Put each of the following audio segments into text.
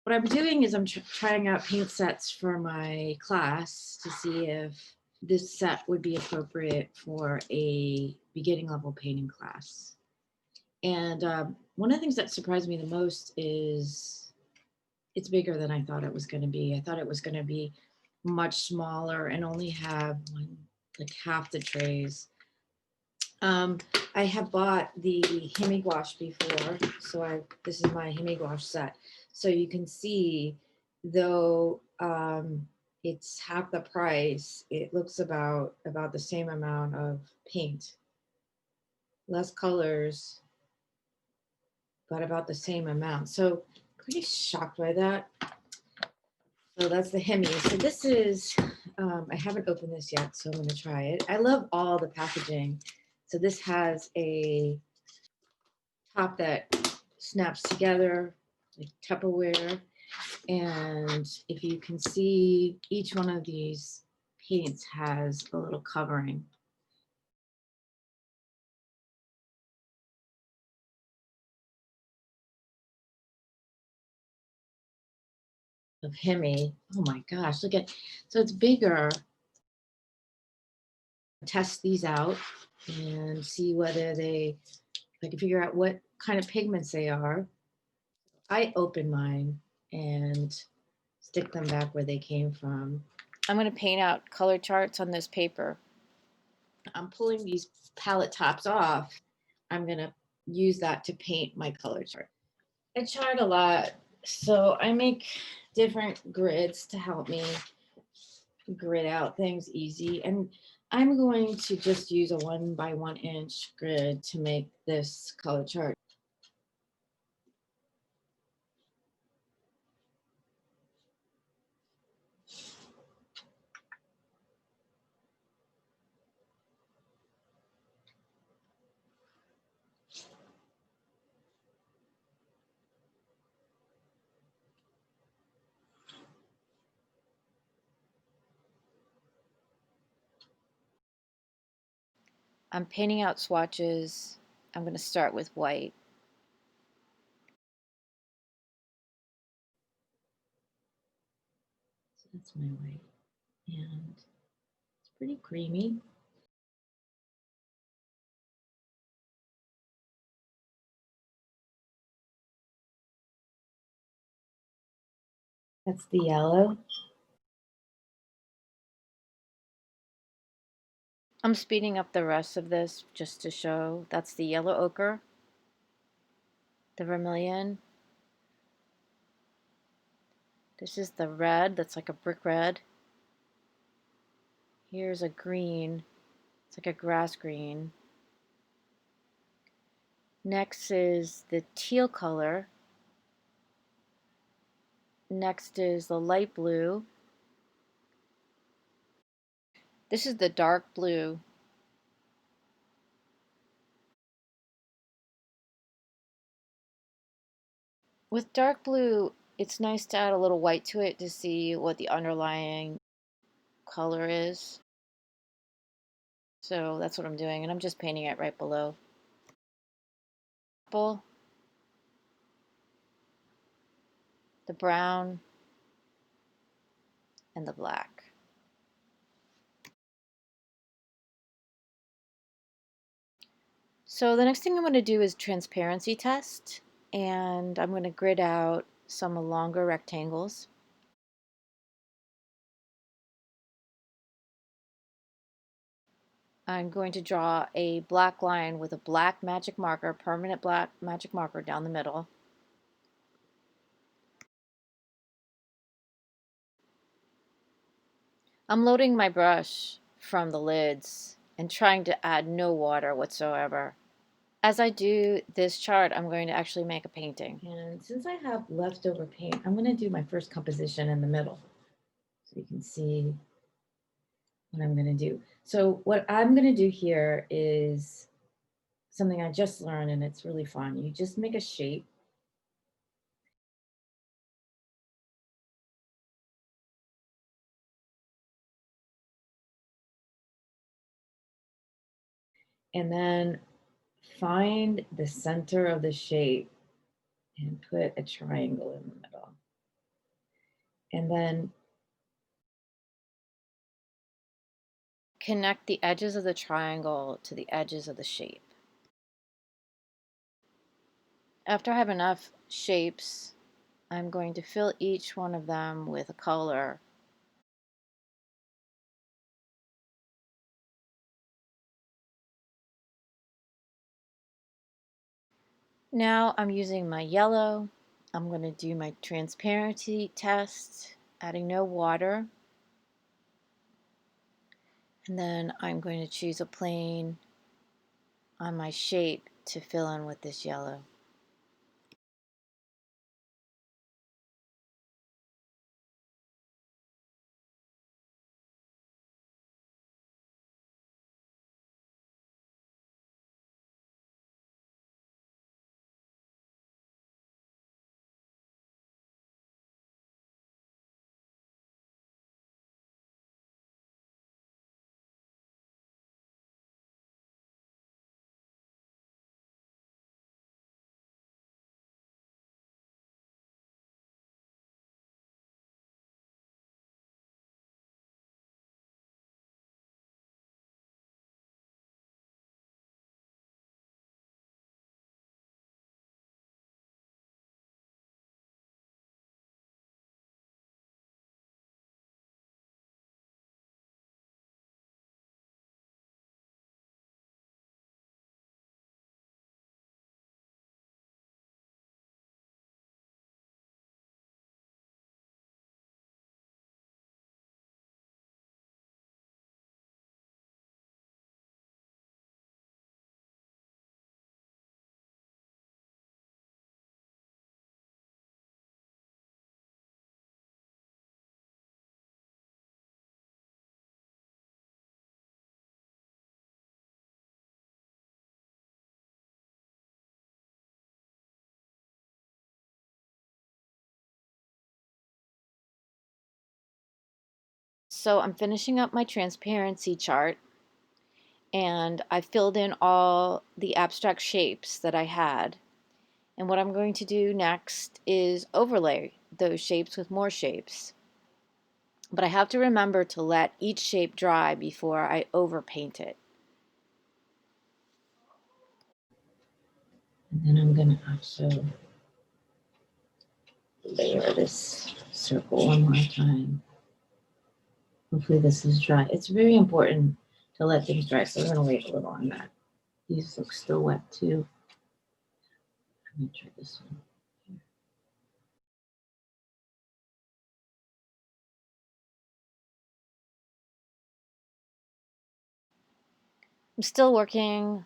What I'm doing is I'm trying out paint sets for my class to see if this set would be appropriate for a beginning level painting class. And one of the things that surprised me the most is it's bigger than I thought it was going to be. I thought it was going to be much smaller and only have like half the trays. I have bought the Hemi Gouache before, so this is my Hemi Gouache set. So you can see, though it's half the price, it looks about the same amount of paint, less colors, but about the same amount. So pretty shocked by that. So that's the Hemi. So this is, I haven't opened this yet, so I'm going to try it. I love all the packaging. So this has a top that snaps together, like Tupperware. And if you can see, each one of these paints has a little covering. Of Hemi. Oh my gosh, look at, so it's bigger. Test these out and see whether I can figure out what kind of pigments they are. I open mine and stick them back where they came from. I'm going to paint out color charts on this paper. I'm pulling these palette tops off. I'm going to use that to paint my color chart. I chart a lot, so I make different grids to help me grid out things easy. And I'm going to just use a 1 by 1 inch grid to make this color chart. I'm painting out swatches. I'm going to start with white. So that's my white. And it's pretty creamy. That's the yellow. I'm speeding up the rest of this just to show. That's the yellow ochre, the vermilion. This is the red, that's like a brick red. Here's a green, it's like a grass green. Next is the teal color. Next is the light blue. This is the dark blue. With dark blue, it's nice to add a little white to it to see what the underlying color is. So that's what I'm doing, and I'm just painting it right below. The brown, and the black. So the next thing I'm going to do is transparency test, and I'm going to grid out some longer rectangles. I'm going to draw a black line with a black magic marker, permanent black magic marker down the middle. I'm loading my brush from the lids and trying to add no water whatsoever. As I do this chart, I'm going to actually make a painting. And since I have leftover paint, I'm going to do my first composition in the middle, so you can see what I'm going to do. So what I'm going to do here is something I just learned, and it's really fun. You just make a shape. And then find the center of the shape and put a triangle in the middle. And then connect the edges of the triangle to the edges of the shape. After I have enough shapes, I'm going to fill each one of them with a color. Now I'm using my yellow. I'm going to do my transparency test, adding no water. And then I'm going to choose a plane on my shape to fill in with this yellow. So I'm finishing up my transparency chart, and I filled in all the abstract shapes that I had. And what I'm going to do next is overlay those shapes with more shapes. But I have to remember to let each shape dry before I overpaint it. And then I'm going to also layer this circle one more time. Hopefully this is dry. It's very important to let things dry, so I'm going to wait a little on that. These look still wet too. I'm going to try this one. I'm still working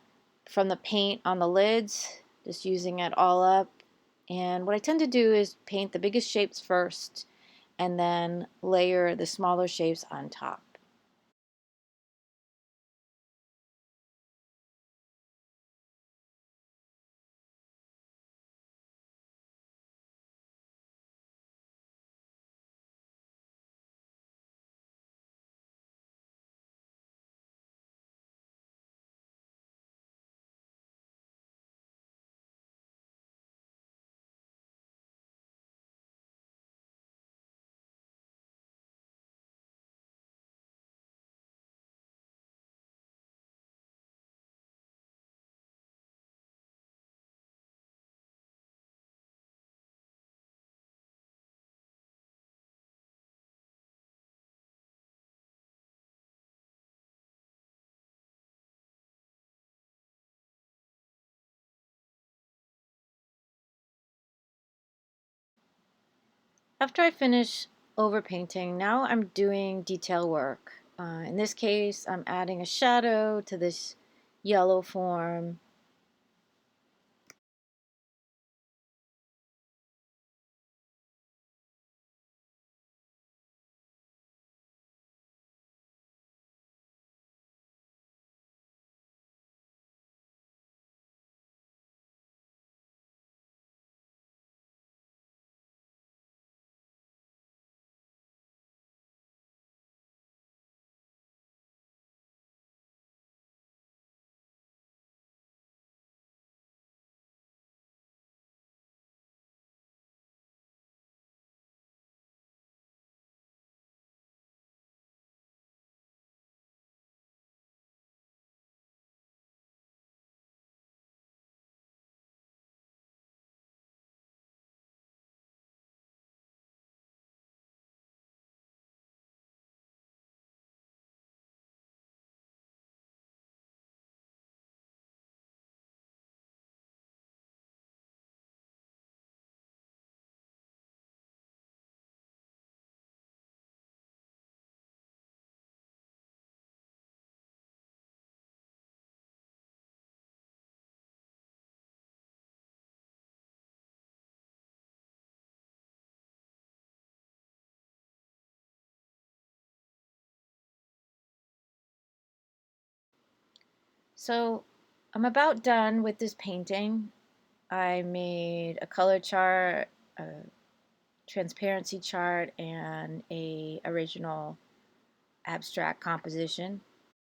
from the paint on the lids, just using it all up. And what I tend to do is paint the biggest shapes first and then layer the smaller shapes on top. After I finish overpainting, now I'm doing detail work. In this case, I'm adding a shadow to this yellow form. So I'm about done with this painting. I made a color chart, a transparency chart, and a original abstract composition.